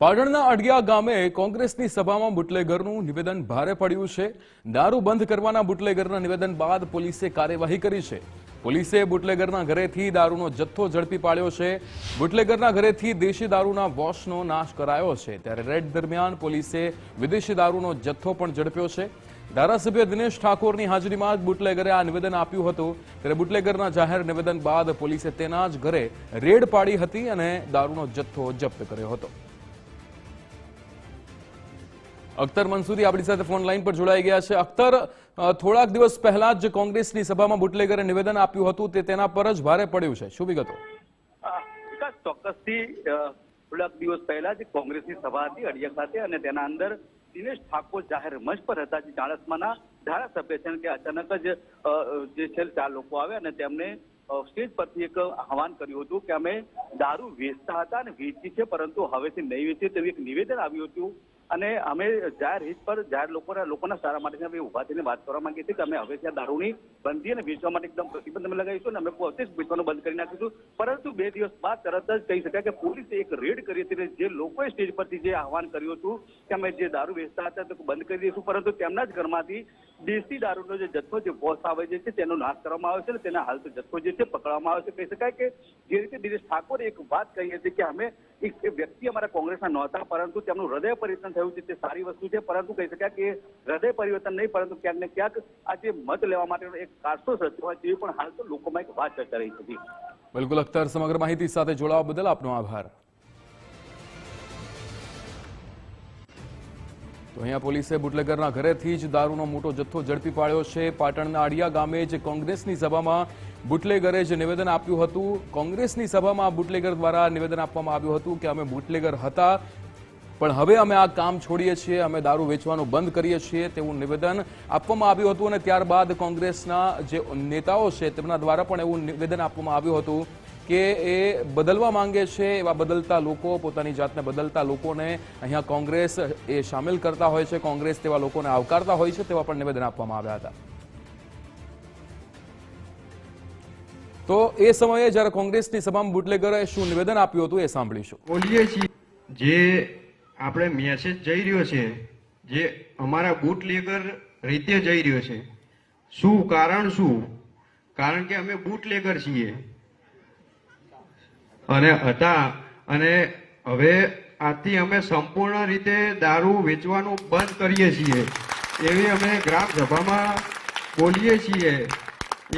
પાટણના અડિયા ગામે કોંગ્રેસની સભામાં બુટલેગરનું નિવેદન ભારે પડ્યું છે। દારૂ બંધ કરવાના બુટલેગરના નિવેદન બાદ પોલીસે કાર્યવાહી કરી છે। પોલીસે બુટલેગરના ઘરેથી દારૂનો જથ્થો ઝડપી પાડ્યો છે। બુટલેગરના ઘરેથી દેશી દારૂના વોશનો નાશ કરાયો છે, ત્યારે રેડ દરમિયાન પોલીસે વિદેશી દારૂનો જથ્થો પણ ઝડપ્યો છે। ધારાસભ્ય દિનેશ ઠાકોરની હાજરીમાં જ બુટલેગરે આ નિવેદન આપ્યું હતું, ત્યારે બુટલેગરના જાહેર નિવેદન બાદ પોલીસે તેના જ ઘરે રેડ પાડી હતી અને દારૂનો જથ્થો જપ્ત કર્યો હતો। અખ્તર મંસૂરી આપણી સાથે ફોન લાઈન પર જોડાઈ ગયા છે। અખ્તર, થોડાક દિવસ પહેલા જ કોંગ્રેસની સભામાં બુટલેગરે નિવેદન આપ્યું હતું, તે તેના પર જ ભારે પડ્યું છે, શું વિગતો? ચોક્કસથી થોડાક દિવસ પહેલા જ કોંગ્રેસની સભા હતી અડિયા ખાતે અને તેના અંદર દિનેશ ઠાકોર જાહેર મંચ પર હતા, જે ચાણસ્માના ધારાસભ્ય છે કે અચાનક જ જે છે 4 લોકો આવ્યા અને તેમને સ્ટેજ પરથી એક આહવાન કર્યું હતું કે અમે દારૂ વેચતા હતા અને વેચી છે, પરંતુ હવેથી નહીં વેચીએ તેવું એક નિવેદન આવ્યું હતું અને અમે જાહેર હિત પર જાહેર લોકોના સારા માટે અમે ઉભા થઈને વાત કરવા માંગીએ છીએ કે અમે હવે ત્યાં દારૂની બંધી અને વેચવા માટે એકદમ પ્રતિબંધ અમે લગાવીશું અને અમે પોતે જ વેચવાનું બંધ કરી નાખીશું। પરંતુ 2 દિવસ બાદ તરત જ કહી શકાય કે પોલીસે એક રેડ કરી હતી, જે લોકોએ સ્ટેજ પરથી જે આહવાન કર્યું હતું કે અમે જે દારૂ વેચતા હતા તે બંધ કરી દઈશું, પરંતુ તેમના જ ઘરમાંથી દેશી દારૂનો જે જથ્થો જે વોશ આવે છે તેનો નાશ કરવામાં આવે છે અને તેના હાલ તો જથ્થો જે છે પકડવામાં આવે છે। કહી શકાય કે જે રીતે દિનેશ ઠાકોરે એક વાત કહી હતી કે અમે એક વ્યક્તિ અમારા કોંગ્રેસના નહોતા, પરંતુ તેમનું હૃદય પરિવર્તન થયું છે તે સારી વસ્તુ છે, પરંતુ કહી શકાય કે હૃદય પરિવર્તન નહીં, પરંતુ ક્યાંક ને ક્યાંક આ જે મત લેવા માટેનો એક કારસો સર્જ્યો હોય તેવી પણ હાલ તો લોકોમાં એક વાત ચર્ચા રહી હતી। બિલકુલ અખ્તર, સમગ્ર માહિતી સાથે જોડાવા બદલ આપનો આભાર। તો અહીંયા પોલીસે બુટલેગરના ઘરેથી જ દારૂનો મોટો જથ્થો ઝડપી પાડ્યો છે। પાટણના અડિયા ગામે જ કોંગ્રેસની સભામાં બુટલેગરે જે નિવેદન આપ્યું હતું, કોંગ્રેસની સભામાં બુટલેગર દ્વારા નિવેદન આપવામાં આવ્યું હતું કે અમે બુટલેગર હતા પણ હવે અમે આ કામ છોડીએ છીએ, અમે દારૂ વેચવાનું બંધ કરીએ છીએ તેવું નિવેદન આપવામાં આવ્યું હતું અને ત્યારબાદ કોંગ્રેસના જે નેતાઓ છે તેમના દ્વારા પણ એવું નિવેદન આપવામાં આવ્યું હતું કે એ બદલવા માંગે છે, એવા બદલતા લોકો, પોતાની જાતને બદલતા લોકોને અહીંયા કોંગ્રેસ એ સામેલ કરતા હોય છે, કોંગ્રેસ તેવા લોકોને આવકારતા હોય છે, તેવા પણ નિવેદન આપવામાં આવ્યા હતા। તો એ સમયે જ્યારે કોંગ્રેસની સભામાં બુટલેગરે શું નિવેદન આપ્યું હતું એ સાંભળીશું। બોલીએ છીએ જે આપણે મેસેજ જઈ રહ્યો છે, જે અમારા બુટલેગર રીતે જઈ રહ્યો છે, શું કારણ? કારણ કે અમે બુટલેગર છીએ અને હતા અને હવે આજથી અમે સંપૂર્ણ રીતે દારૂ વેચવાનું બંધ કરીએ છીએ એવી અમે ગ્રામ સભામાં બોલીએ છીએ,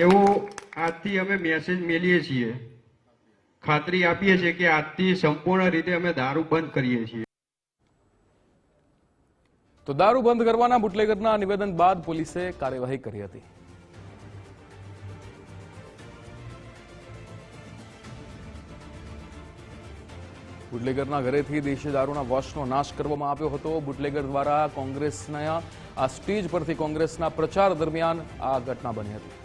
એવું આજથી અમે મેસેજ મેલીએ છીએ, ખાતરી આપીએ છીએ કે આજથી સંપૂર્ણ રીતે અમે દારૂ બંધ કરીએ છીએ। તો દારૂ બંધ કરવાના બુટલેગરના નિવેદન બાદ પોલીસે કાર્યવાહી કરી હતી। બુટલેગરના ઘરેથી દેશી દારૂના વોશનો નાશ કરવામાં આવ્યો હતો। બુટલેગર દ્વારા કોંગ્રેસના આ સ્ટેજ પરથી કોંગ્રેસના પ્રચાર દરમિયાન આ ઘટના બની હતી।